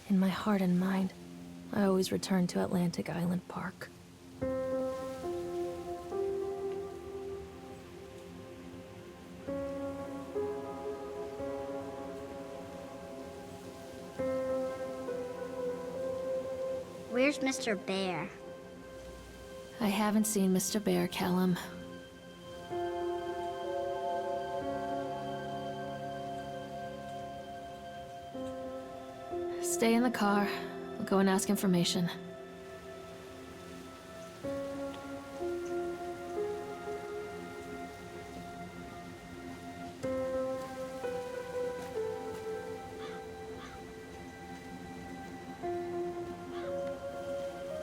In my heart and mind, I always return to Atlantic Island Park. Where's Mr. Bear? I haven't seen Mr. Bear, Callum. Stay in the car. I'll go and ask information.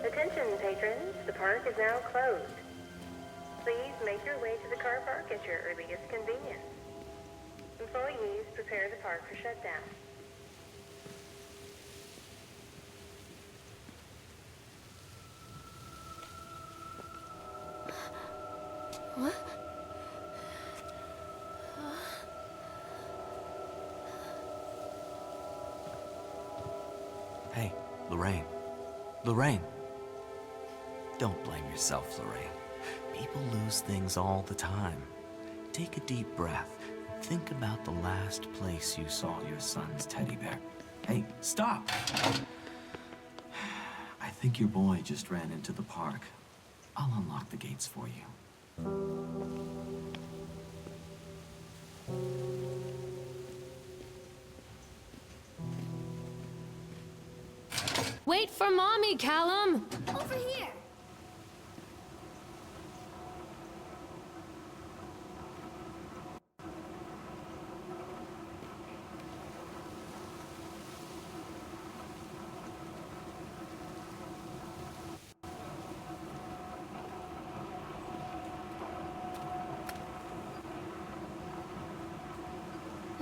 Attention, patrons. The park is now closed. Please make your way to the car park at your earliest convenience. Employees prepare the park for shutdown. What? Hey, Lorraine. Lorraine. Don't blame yourself, Lorraine. People lose things all the time. Take a deep breath. Think about the last place you saw your son's teddy bear. Hey, stop! I think your boy just ran into the park. I'll unlock the gates for you. Wait for Mommy, Callum! Over here!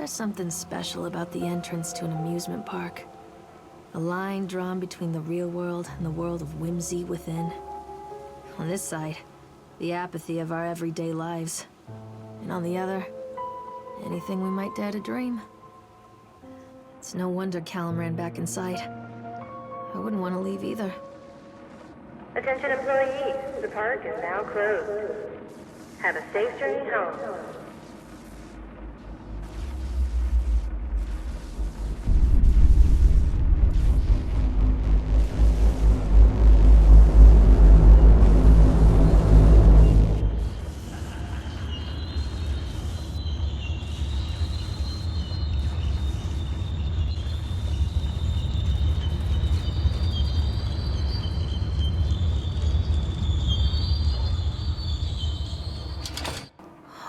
There's something special about the entrance to an amusement park. A line drawn between the real world and the world of whimsy within. On this side, the apathy of our everyday lives. And on the other, anything we might dare to dream. It's no wonder Callum ran back inside. I wouldn't want to leave either. Attention, employees. The park is now closed. Have a safe journey home.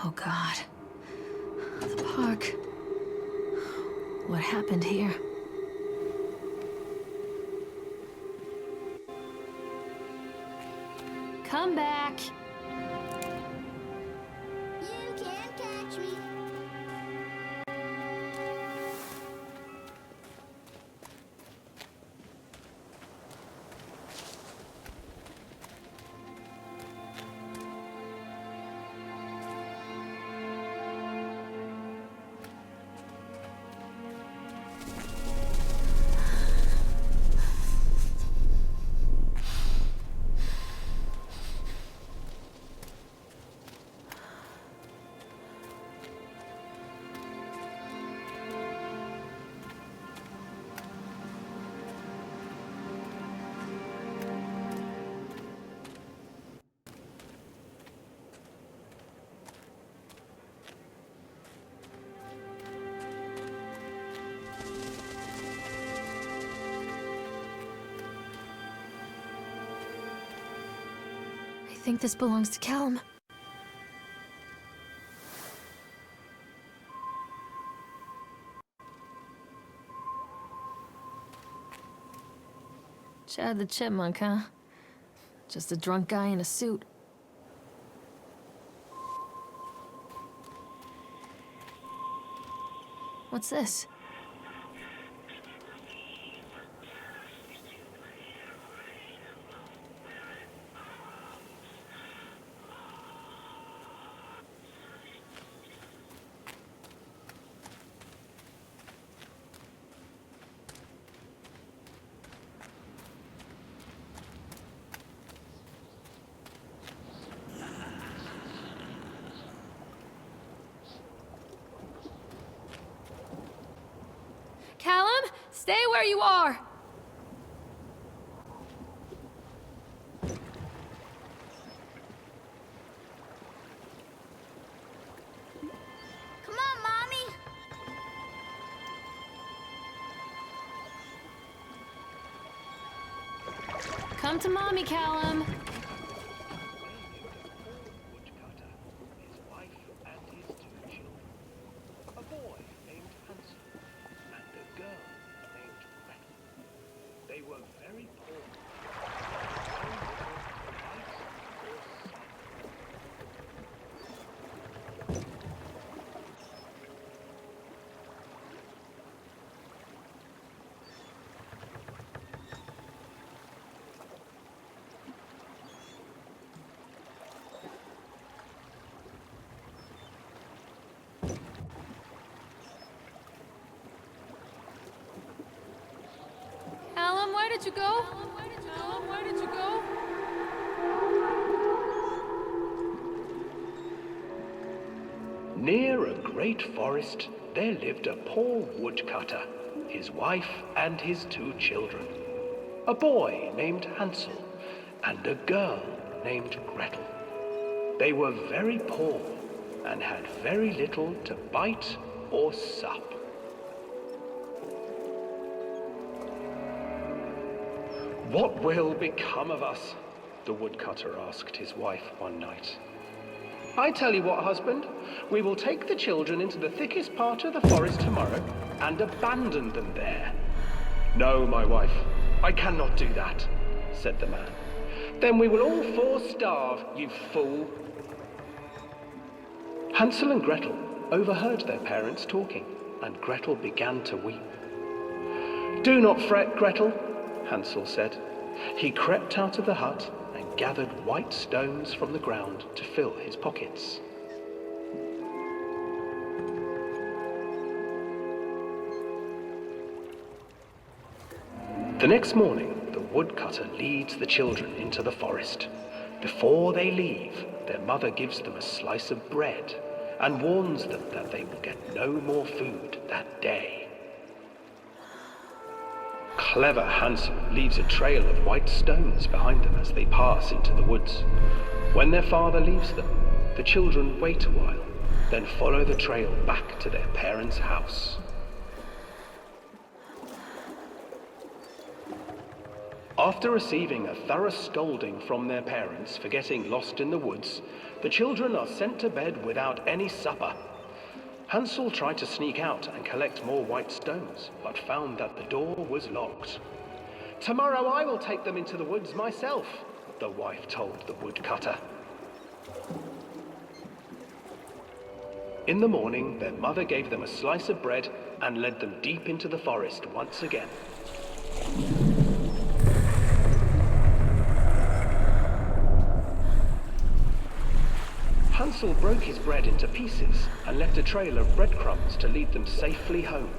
Oh God. The park. What happened here? Come back! You can't catch me. I think this belongs to Callum. Chad the Chipmunk, huh? Just a drunk guy in a suit. What's this? Callum, stay where you are! Come on, Mommy. Come to Mommy, Callum. Woodcutter, his wife and his 2 children, a boy named Hansel and a girl named Gretel. They were very poor, very little light or sun. Callum, where did you go? Callum, where did you go? Near a great forest, there lived a poor woodcutter, his wife and his 2 children, a boy named Hansel and a girl named Gretel. They were very poor and had very little to bite or sup. "What will become of us?" the woodcutter asked his wife one night. "I tell you what, husband, we will take the children into the thickest part of the forest tomorrow and abandon them there." "No, my wife, I cannot do that," said the man. "Then we will all 4 starve, you fool." Hansel and Gretel overheard their parents talking, and Gretel began to weep. "Do not fret, Gretel," Hansel said. He crept out of the hut and gathered white stones from the ground to fill his pockets. The next morning, the woodcutter leads the children into the forest. Before they leave, their mother gives them a slice of bread and warns them that they will get no more food that day. Clever Hansel leaves a trail of white stones behind them as they pass into the woods. When their father leaves them, the children wait a while, then follow the trail back to their parents' house. After receiving a thorough scolding from their parents for getting lost in the woods, the children are sent to bed without any supper. Hansel tried to sneak out and collect more white stones, but found that the door was locked. "Tomorrow I will take them into the woods myself," the wife told the woodcutter. In the morning, their mother gave them a slice of bread and led them deep into the forest once again. Hansel broke his bread into pieces and left a trail of breadcrumbs to lead them safely home.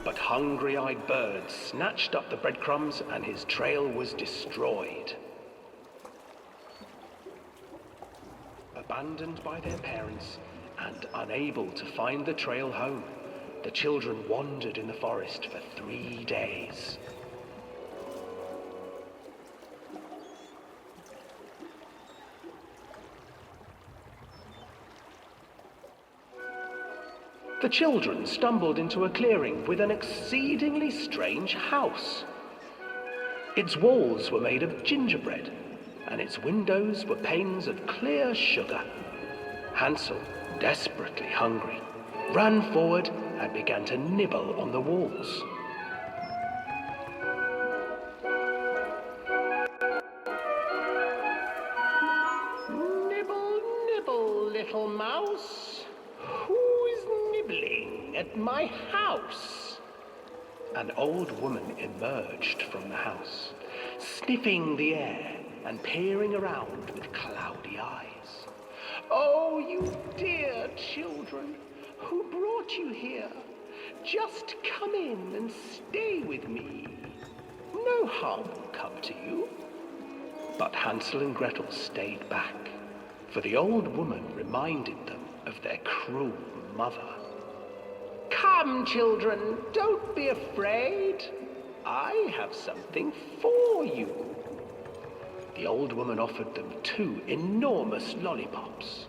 But hungry-eyed birds snatched up the breadcrumbs and his trail was destroyed. Abandoned by their parents and unable to find the trail home, the children wandered in the forest for 3 days. The children stumbled into a clearing with an exceedingly strange house. Its walls were made of gingerbread, and its windows were panes of clear sugar. Hansel, desperately hungry, ran forward and began to nibble on the walls. "Nibble, nibble, little mouse. Who is nibbling at my house?" An old woman emerged from the house, sniffing the air and peering around with cloudy eyes. "Oh, you dear children, who brought you here? Just come in and stay with me. No harm will come to you." But Hansel and Gretel stayed back, for the old woman reminded them of their cruel mother. "Come! Come, children, don't be afraid. I have something for you. The old woman offered them 2 enormous lollipops.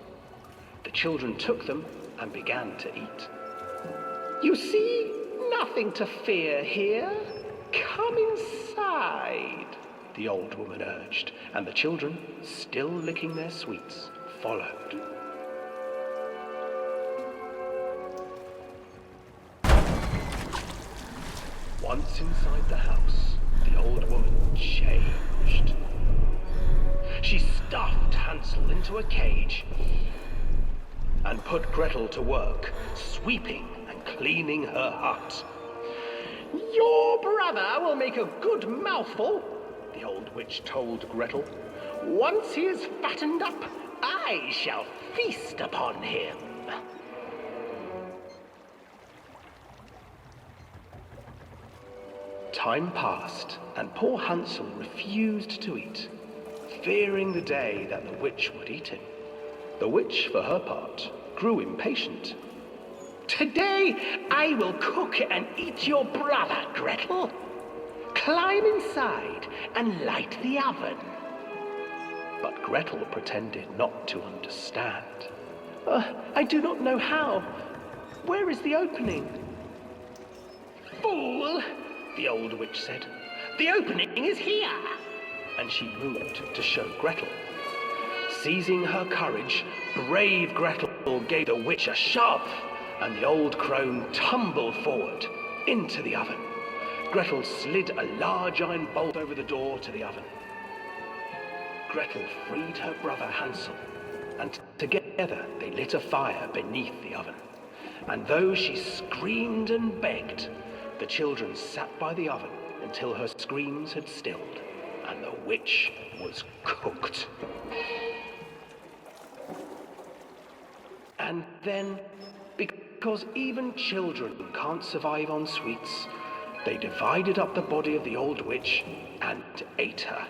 The children took them and began to eat. You see, nothing to fear here. Come inside, the old woman urged, and the children, still licking their sweets, followed. Once inside the house, the old woman changed. She stuffed Hansel into a cage and put Gretel to work, sweeping and cleaning her hut. Your brother will make a good mouthful, the old witch told Gretel. Once he is fattened up, I shall feast upon him. Time passed, and poor Hansel refused to eat, fearing the day that the witch would eat him. The witch, for her part, grew impatient. Today I will cook and eat your brother, Gretel. Climb inside and light the oven. But Gretel pretended not to understand. I do not know how. Where is the opening? Fool, the old witch said. The opening is here. And she moved to show Gretel. Seizing her courage, brave Gretel gave the witch a shove, and the old crone tumbled forward into the oven. Gretel slid a large iron bolt over the door to the oven. Gretel freed her brother Hansel, and together they lit a fire beneath the oven. And though she screamed and begged, the children sat by the oven until her screams had stilled, and the witch was cooked. And then, because even children can't survive on sweets, they divided up the body of the old witch and ate her.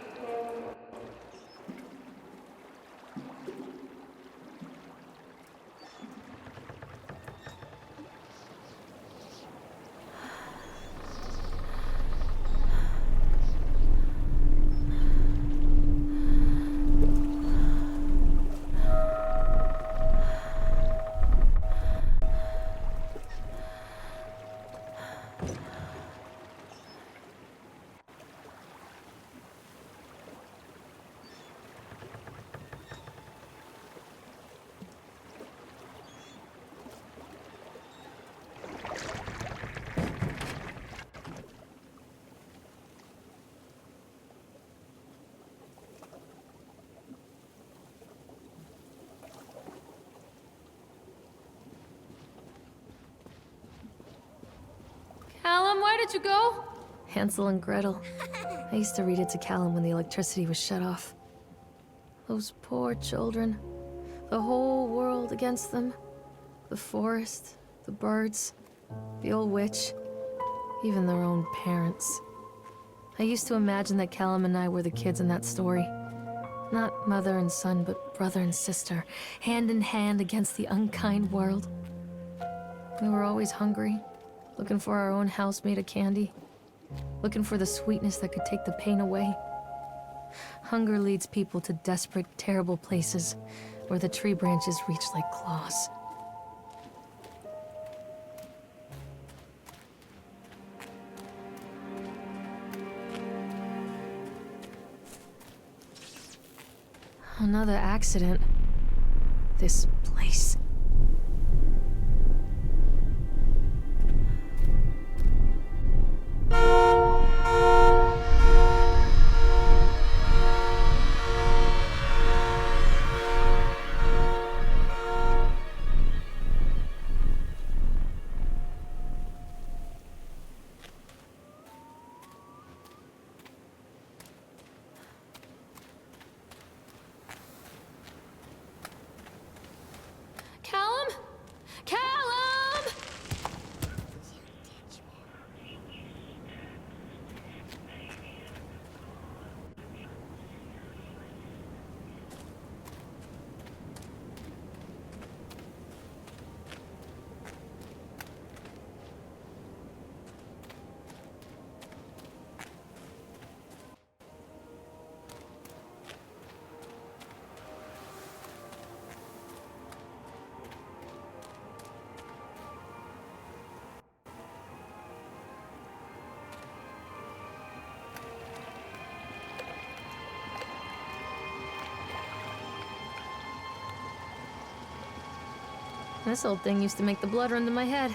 Callum, where did you go? Hansel and Gretel. I used to read it to Callum when the electricity was shut off. Those poor children. The whole world against them. The forest, the birds, the old witch, even their own parents. I used to imagine that Callum and I were the kids in that story. Not mother and son, but brother and sister, hand in hand against the unkind world. We were always hungry, looking for our own house made of candy, looking for the sweetness that could take the pain away. Hunger leads people to desperate, terrible places where the tree branches reach like claws. Another accident. This place. This old thing used to make the blood run to my head.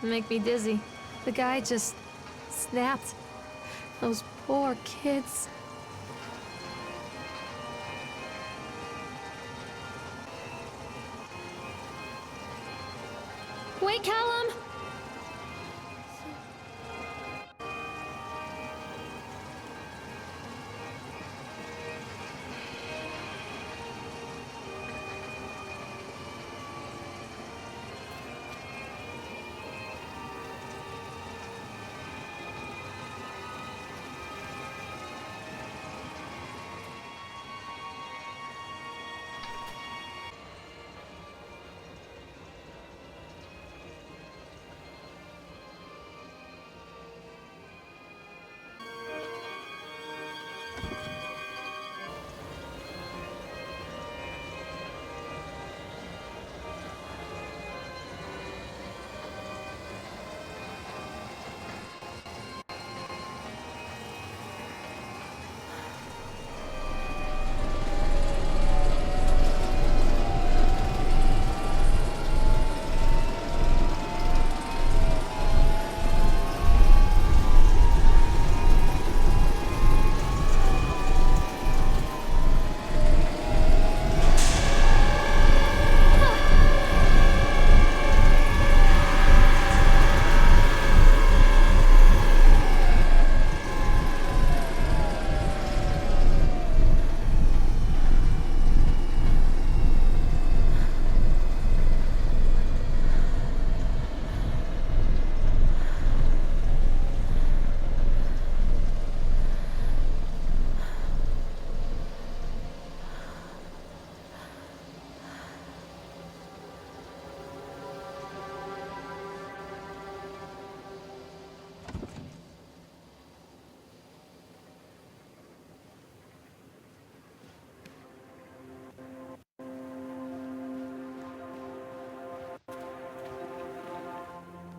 Make me dizzy. The guy just snapped. Those poor kids. Wait, Callum!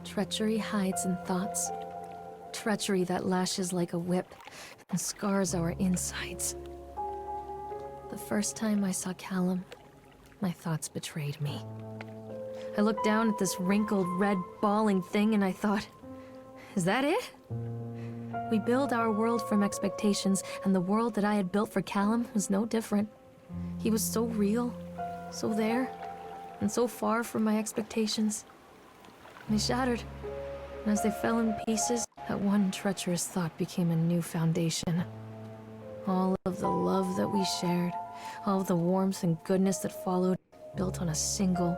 Treachery hides in thoughts. Treachery that lashes like a whip and scars our insides. The first time I saw Callum, my thoughts betrayed me. I looked down at this wrinkled, red, bawling thing and I thought, is that it? We build our world from expectations, and the world that I had built for Callum was no different. He was so real, so there, and so far from my expectations. They shattered, and as they fell in pieces, that one treacherous thought became a new foundation. All of the love that we shared, all of the warmth and goodness that followed, built on a single,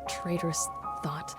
traitorous thought.